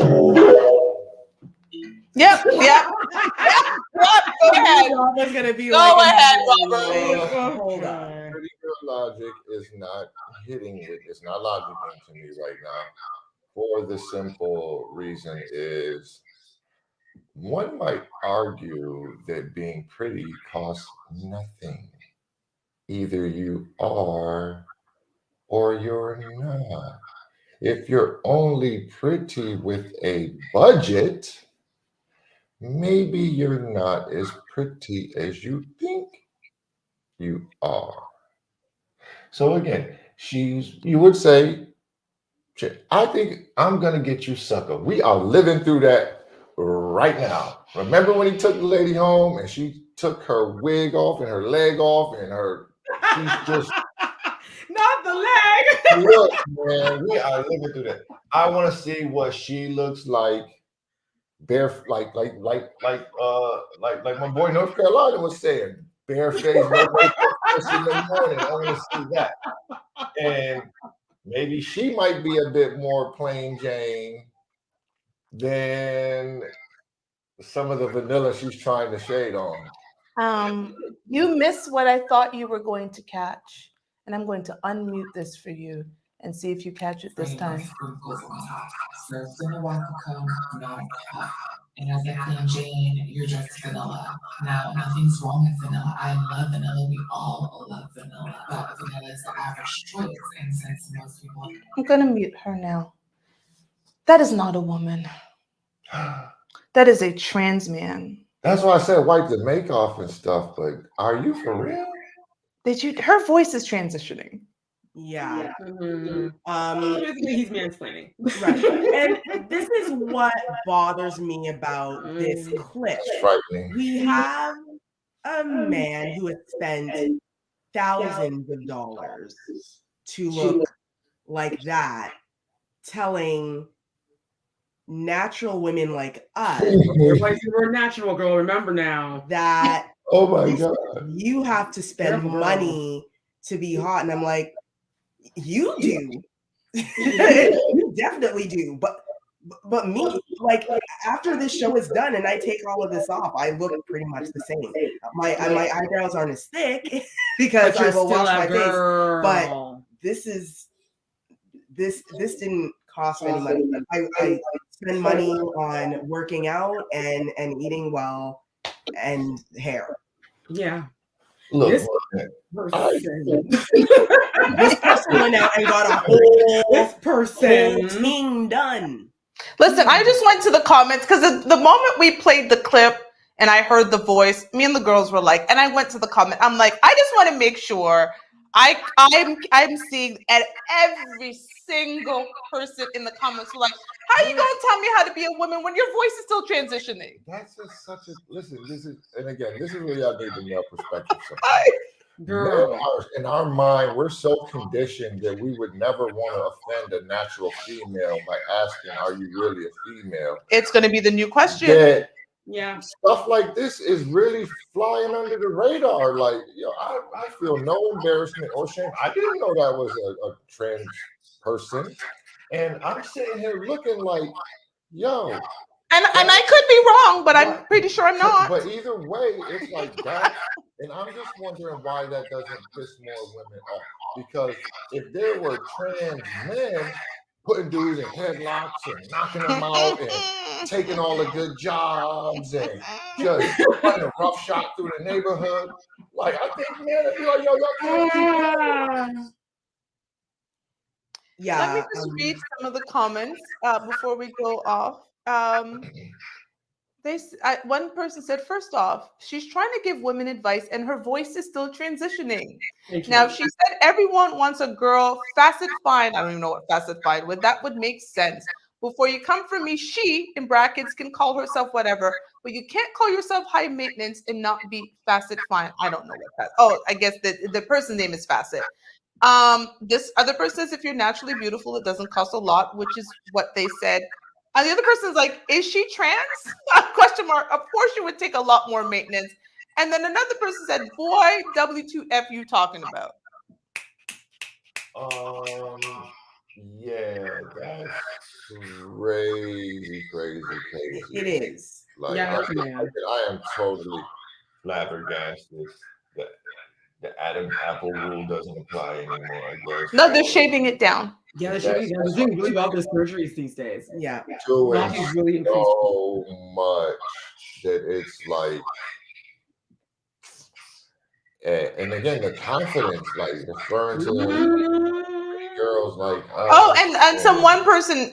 Yep. Go ahead. Robin's gonna be Go ahead, Robert. Hold on. Pretty girl logic is not it's not logical to me right now. For the simple reason is, one might argue that being pretty costs nothing. Either you are or you're not. If you're only pretty with a budget, maybe you're not as pretty as you think you are. So again, you would say, I think I'm going to get you, sucker. We are living through that right now. Remember when he took the lady home and she took her wig off and her leg off and she's just... Not the leg. Look, man, we are living through that. I want to see what she looks like. Bare, like my boy North Carolina was saying, bare face, no makeup, in the morning. I want to see that. And maybe she might be a bit more plain Jane than some of the vanilla she's trying to shade on. You missed what I thought you were going to catch, and I'm going to unmute this for you and see if you catch it this time. Sprinkles on top. Served in a waffle cone, not a cup. And as a plain Jane, you're just vanilla. Now, nothing's wrong with vanilla. I love vanilla. We all love vanilla. But vanilla is the average choice. And since most people... I'm going to mute her now. That is not a woman. That is a trans man. That's why I said wipe the make off and stuff, but are you for real? Her voice is transitioning. Yeah. Basically, he's mansplaining. Right. And this is what bothers me about this clip. We have a man who has spent thousands of dollars to look like that, telling natural women like us. Everybody's the word natural, girl. Remember now. That oh my God, you have to spend money to be hot. And I'm like, you do. You definitely do. But me, like after this show is done and I take all of this off, I look pretty much the same. My eyebrows aren't as thick because I will wash my face. But this didn't cost any money. I spend money on working out and eating well and hair. Yeah. Look, this person went out and got a whole thing done. Listen, I just went to the comments because the moment we played the clip and I heard the voice, me and the girls were like, and I went to the comment. I'm like, I just want to make sure I'm seeing at every single person in the comments who are like, how are you gonna tell me how to be a woman when your voice is still transitioning? That's just such a listen. This is where y'all need the male perspective. Girl, in our mind, we're so conditioned that we would never want to offend a natural female by asking, "Are you really a female?" It's going to be the new question. Yeah, stuff like this is really flying under the radar. Like, I feel no embarrassment or shame. I didn't know that was a trans person, and I'm sitting here looking like, yo. And I could be wrong, but I'm pretty sure I'm not. But either way, it's like that. And I'm just wondering why that doesn't piss more women off. Because if there were trans men putting dudes in headlocks and knocking them out and taking all the good jobs and just running roughshod through the neighborhood, like I think, man, if you're like, yo, Yeah. Let me just read some of the comments before we go off. One person said, first off, she's trying to give women advice and her voice is still transitioning. Now, she said everyone wants a girl facet fine. I don't even know what facet fine would. That would make sense. Before you come for me, she, in brackets, can call herself whatever, but you can't call yourself high maintenance and not be facet fine. I don't know what that. Oh, I guess the person's name is facet. This other person says if you're naturally beautiful, it doesn't cost a lot, which is what they said. And the other person's like, is she trans? Question mark. Of course, she would take a lot more maintenance. And then another person said, boy, W2F you talking about? Yeah, that's crazy. It is. Like, Yeah, I am totally flabbergasted that the Adam Apple rule doesn't apply anymore, I guess. No, they're shaving it down. Yeah, they're shaving it down. They're doing really well with surgeries these days. Yeah. Doing Really so much that it's like, and again, the confidence, like referring to girls like one person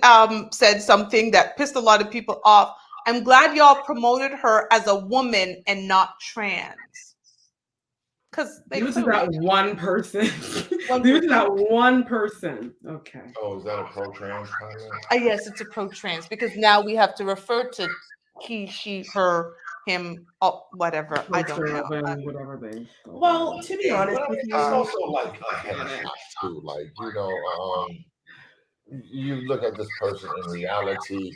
said something that pissed a lot of people off. I'm glad y'all promoted her as a woman and not trans. Because Leave it to that one person. Leave it to that one person. Okay. Oh, is that a pro-trans comment? Yes, it's a pro-trans because now we have to refer to he, she, her, him, whatever. I don't know. Whatever they. Well, to be honest with you, it's also like too, like, you know, you look at this person in reality,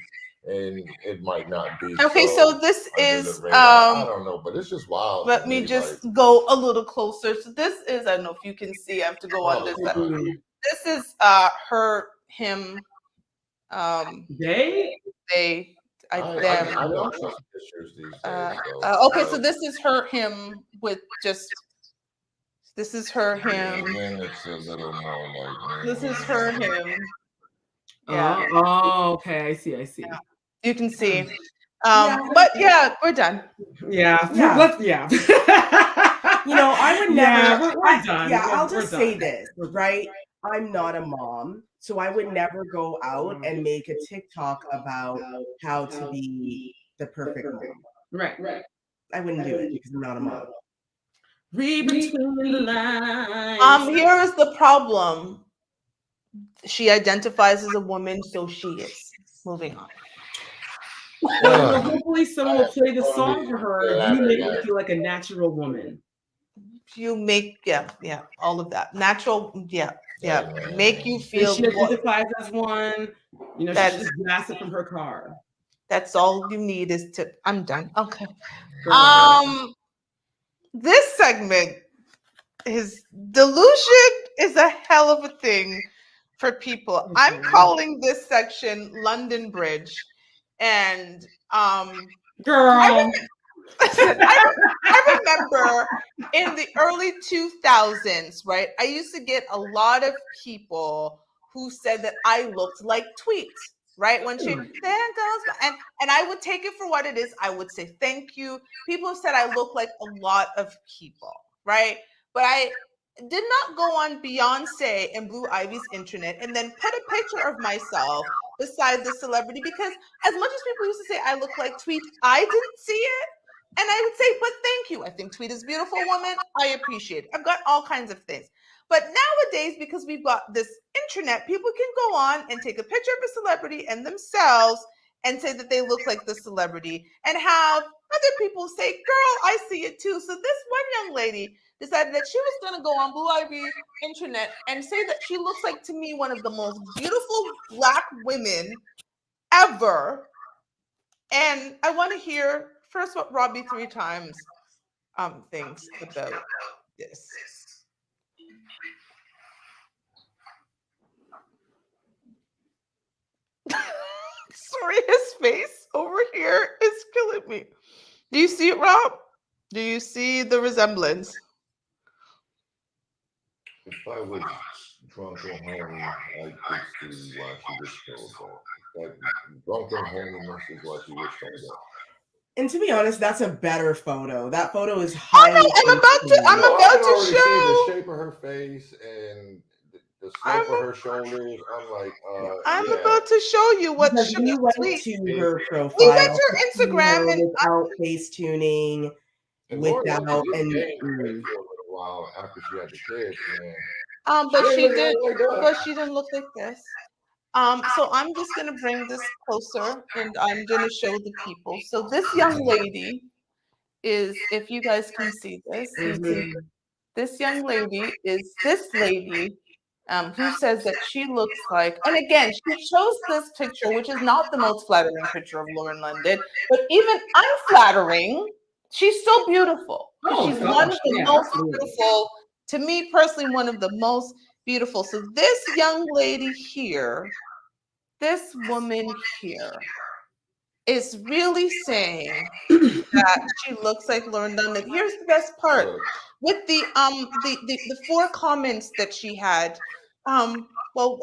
and it might not be. Okay, so this is I don't know, but it's just wild. Let me just go a little closer. So this is, I don't know if you can see. I have to go on this. This is her, him, they, them. I don't trust pictures these days. Okay, so this is her, him with just. This is her, him. Then it's a little more like. This is her, him. Yeah. Oh, okay. I see. Yeah. You can see. But yeah, we're done. Yeah. Yeah. You know, I would never. We're done. I'll just say this, right? I'm not a mom, so I would never go out and make a TikTok about how to be the perfect mom. Right. I wouldn't do it because I'm not a mom. Read between the lines. Here is the problem. She identifies as a woman, so she is. Moving on. Well, hopefully someone will play the song for her and you make her feel like a natural woman. You make, all of that. Natural, make you feel. And she identifies as one, you know, she just blasts it from her car. That's all you need is to, I'm done. Okay. This segment is delusion is a hell of a thing for people. I'm calling this section London Bridge. And girl, I remember in the early 2000s, right? I used to get a lot of people who said that I looked like Tweet, right? When she there goes, and I would take it for what it is. I would say thank you. People have said I look like a lot of people, right? But I did not go on Beyonce and Blue Ivy's internet and then put a picture of myself beside the celebrity, because as much as people used to say I look like Tweet, I didn't see it. And I would say, but thank you. I think Tweet is a beautiful woman. I appreciate it. I've got all kinds of things. But nowadays, because we've got this internet, people can go on and take a picture of a celebrity and themselves and say that they look like the celebrity and have other people say, girl, I see it too. So this one young lady decided that she was going to go on Blue Ivy internet and say that she looks like, to me, one of the most beautiful Black women ever. And I want to hear first what Robbie 3 times thinks about this. Sorry, his face over here is killing me. Do you see it, Rob? Do you see the resemblance? If I was drunk and horny, I could see why she would show that. Drunk and horniness is why she would show that. And to be honest, that's a better photo. That photo is highly. I'm about to show the shape of her face and the slope of her shoulders. I'm like, I'm yeah. about to show you what Because Sugar we went Sweet. to her profile. We went to to her see Instagram her and without face tuning, And Lauren without London and did gain weight for a little while after she had the kids, man. but She she ain't did, looking like that. but she didn't look like this. So I'm just gonna bring this closer and I'm gonna show the people. So this young lady is, if you guys can see this, this young lady is this lady who says that she looks like, and again, she chose this picture, which is not the most flattering picture of Lauren London, but even unflattering, she's still beautiful. Oh, She's gosh, one of the yeah, most absolutely. beautiful, to me personally, one of the most beautiful. So this young lady here, this woman here, is really saying that she looks like Lauren London. Here's the best part. With the 4 comments that she had, well,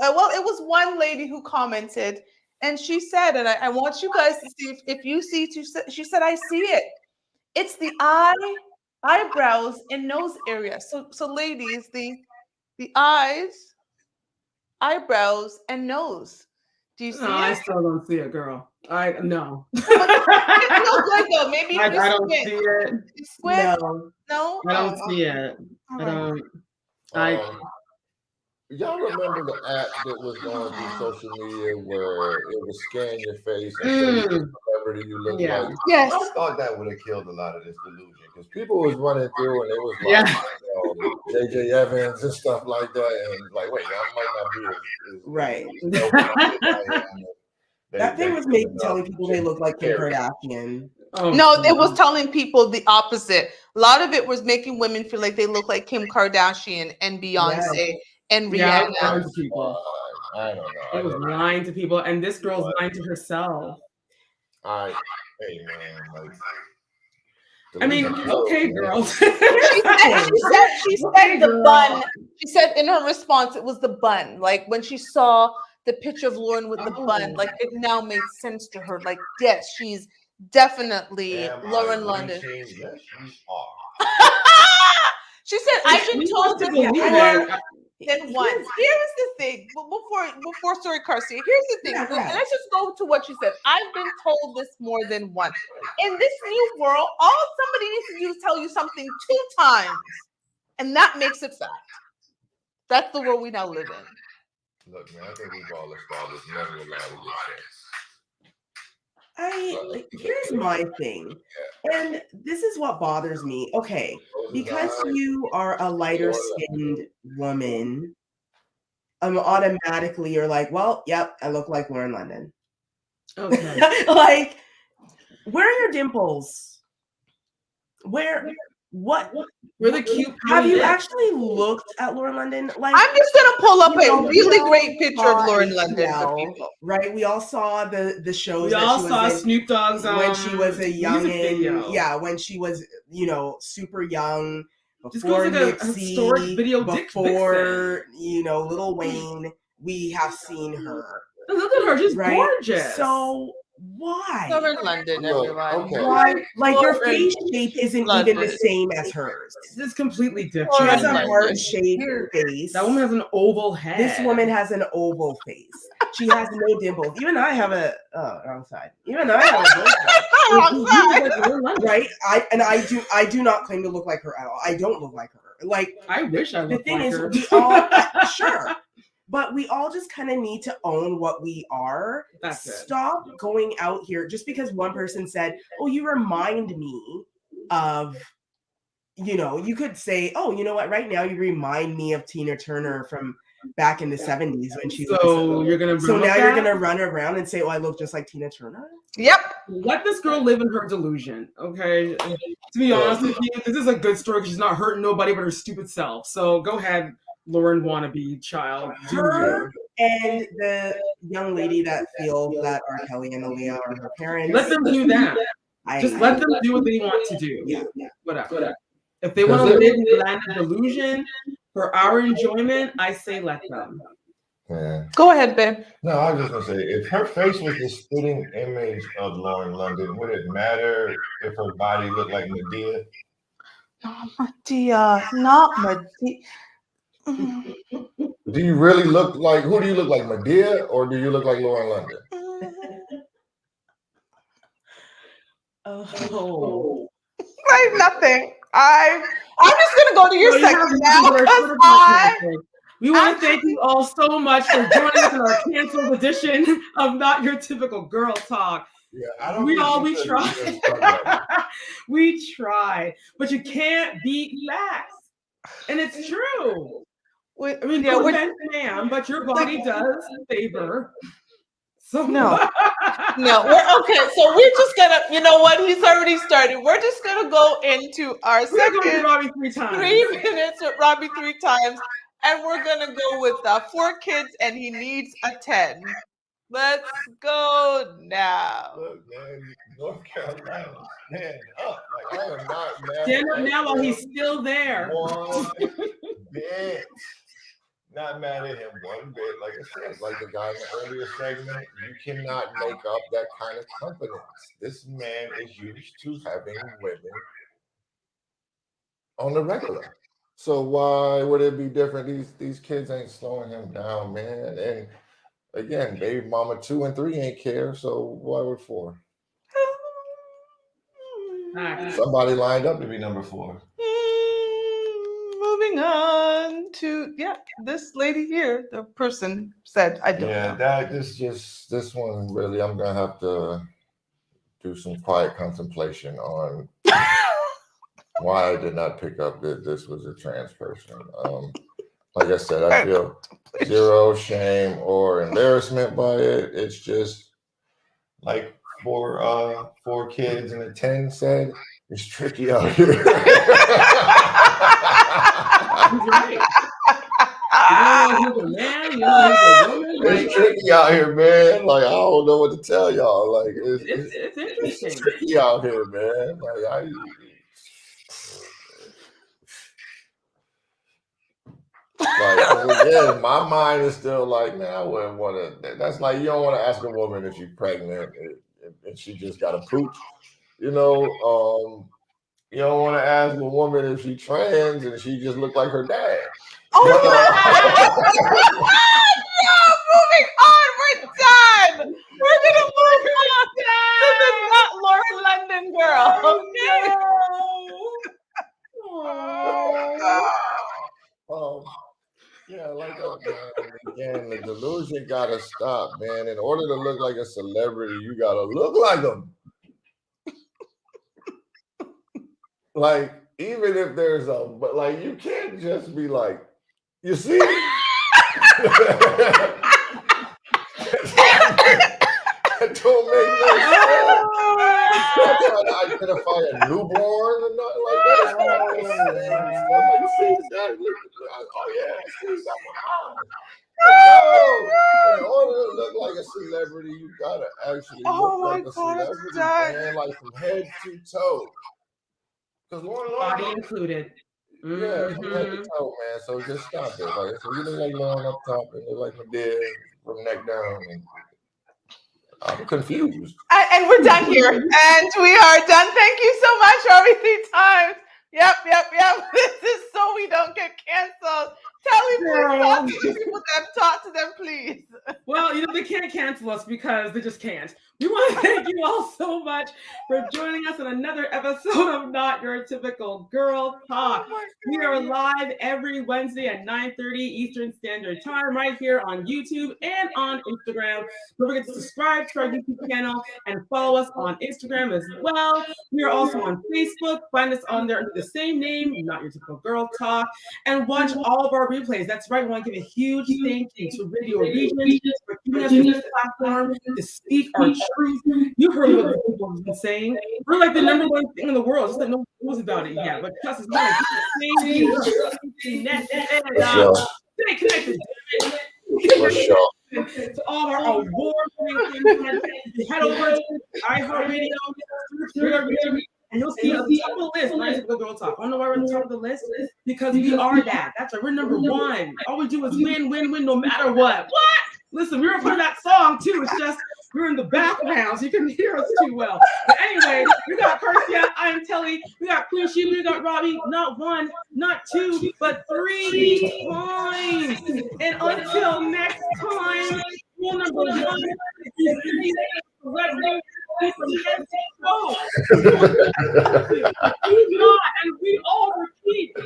it was one lady who commented, and she said, and I want you guys to see if you see. She said, "I see it. It's the eyebrows, and nose area." So ladies, the eyes, eyebrows, and nose. Do you see No, I it? still don't see it, girl. No. It's no good though. Maybe if I don't you see squint. it. You squint? no. No? I don't Oh, see it. all I right. don't. I Y'all remember the app that was going through social media where it would scan your face and show you what celebrity you look Yeah. like? Yes. I thought that would have killed a lot of this delusion because people was running through and it was like, JJ Evans and stuff like that, and like, wait, that might not be as Right. That thing was telling people they look like Kim Kardashian. No, it was telling people the opposite. A lot of it was making women feel like they look like Kim Kardashian and Beyonce and Yeah, Rihanna. lying to people. I don't know. It was lying to people, and this girl's lying to herself. Hey man, like. I mean, okay, girl. She said the bun. She said in her response, it was the bun. Like when she saw the picture of Lauren with the bun, like it now made sense to her. Like, yes, she's definitely Lauren London. Yes, you are. She said, "I've been told this more than once." Here's the thing. Before sorry, Carcia. Here's the thing. Let's just go to what she said. "I've been told this more than once." In this new world, all somebody needs to do is tell you something 2 times, and that makes it fact. That's the world we now live in. Look, man, I think we've all established never allowed to get sex. Here's my thing, and this is what bothers me. Okay, because you are a lighter skinned woman, automatically you're like, well, yep, I look like Lauren London. Okay. Like, where are your dimples? Where the cute? Have you actually looked at Lauren London? Like, I'm just gonna pull up a really great picture of Lauren London for people. Right? We all saw the shows. We all saw Snoop Dogg's when she was a youngin'. Yeah, when she was super young. Before Nipsey, a historic video before Lil Wayne, we have seen her. And look at her, she's gorgeous. So why? Lauren London, everyone. Okay. Why? Like your face shape isn't even the same as hers. This is completely different. She has a heart-shaped face. That woman has an oval head. This woman has an oval face. She has no dimples. Even I have wrong side. Even I have a wrong side. Right? I do not claim to look like her at all. I don't look like her. Like, I wish I looked like her. The thing is, we all sure. But we all just kind of need to own what we are. That's it. Stop going out here just because one person said, "Oh, you remind me of," you could say, "Oh, you know what? Right now, you remind me of Tina Turner from back in the 70s when she was." You're gonna. You're gonna run around and say, "Oh, I look just like Tina Turner." Yep. Let this girl live in her delusion. Okay. To be honest with you, this is a good story because she's not hurting nobody but her stupid self. So go ahead. Lauren wannabe child. Her and the young lady that feels that R Kelly and Aaliyah are her parents. Let them do that. Just let them do what they want to do. Yeah. Whatever. If they want to live in the land of delusion for our enjoyment, I say let them. Yeah. Go ahead, babe. No, I was just gonna say, if her face was the spitting image of Lauren London, would it matter if her body looked like Medea? Not Medea. Not Medea. Do you really look like, who do you look like, Medea, or do you look like Lauren London? Oh. Like nothing. I'm just gonna go to your So section now because we want to thank you all so much for joining us in our canceled edition of Not Your Typical Girl Talk. Yeah, I don't. We tried. We tried, but you can't beat facts, and it's true. I mean, no offense, ma'am, but your body does favor. So no. We're okay. So we're just gonna, you know what? He's already started. We're just gonna go into our second Robbie 3 times. 3 minutes with Robbie 3 times, and we're gonna go with 4 kids, and he needs a 10. Let's go now. Look, man, North Carolina, stand up. Like, I am not mad. Stand up now while he's still there. One bit. Not mad at him one bit. Like I said, like the guy in the earlier segment, you cannot make up that kind of confidence. This man is used to having women on the regular. So why would it be different? These kids ain't slowing him down, man. And again, baby mama 2 and 3 ain't care. So why would 4? Somebody lined up to be number 4. Moving on to this lady here. The person said, "I don't know." Yeah, this one really. I'm gonna have to do some quiet contemplation on why I did not pick up that this was a trans person. Like I said, I feel zero shame or embarrassment by it. It's just like for 4 kids and a 10 said, it's tricky out here. He's right. It's tricky out here, man. Like, I don't know what to tell y'all. Like, it's interesting. It's tricky out here, man. Like, again, my mind is still like, man, I wouldn't want to. That's like, you don't want to ask a woman if she's pregnant and she just got a pooch. You know, you don't want to ask a woman if she's trans and she just looked like her dad. Oh no! Moving on. We're done. We're gonna move on to the not Lauren London girl. Okay. Yeah, like again, the delusion gotta stop, man. In order to look like a celebrity, you gotta look like them. Like, even if there's but like, you can't just be like, you see? That don't make no sense. I'm trying to identify a newborn and not like that. Like, you see that? Oh yeah, see that one. No, in order to look like a celebrity, you gotta actually look like a celebrity, man, like from head to toe. Because Lauren body included. Yeah, from head to toe, man. So just stop it. Like, so you look like Lauren up top and look like Medea from neck down. And I'm confused. And we're done here. And we are done. Thank you so much, Robbie 3 times. Yep. This is so we don't get canceled. Talk to them, please. Well, they can't cancel us because they just can't. We want to thank you all so much for joining us on another episode of Not Your Typical Girl Talk. We are live every Wednesday at 9:30 Eastern Standard Time right here on YouTube and on Instagram. Don't forget to subscribe to our YouTube channel and follow us on Instagram as well. We are also on Facebook. Find us on there under the same name, Not Your Typical Girl Talk, and watch all of our replays. That's right. We want to give a huge thank you to Radio Region for giving us this platform to speak our truth. You heard what the people have been saying. We're like the number one thing in the world. Just that no one knows about it yet. But trust us, stay connected. For sure. To all of our award-winning things, head over to iHeartRadio, and you'll see at the top of the list, Not Your Typical Girl Talk. I don't know why we're at the top of the list, because we are that. That's right. We're number one. All we do is win, no matter what. What? Listen, we were part of that song too. It's just we're in the background, so you couldn't hear us too well. But anyway, we got Karsia, I'm Telly, we got Queen She, we got Robbie, not 1, not 2, but 3 times in And until next time, rule number 1 is let me from head to toe. Do not, and we all repeat, do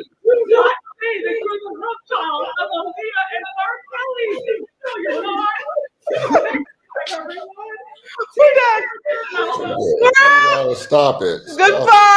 not say that you're the love child of Aaliyah and R Kelly. No, you're not. Everyone. We're done. Oh, stop it. Stop. Goodbye.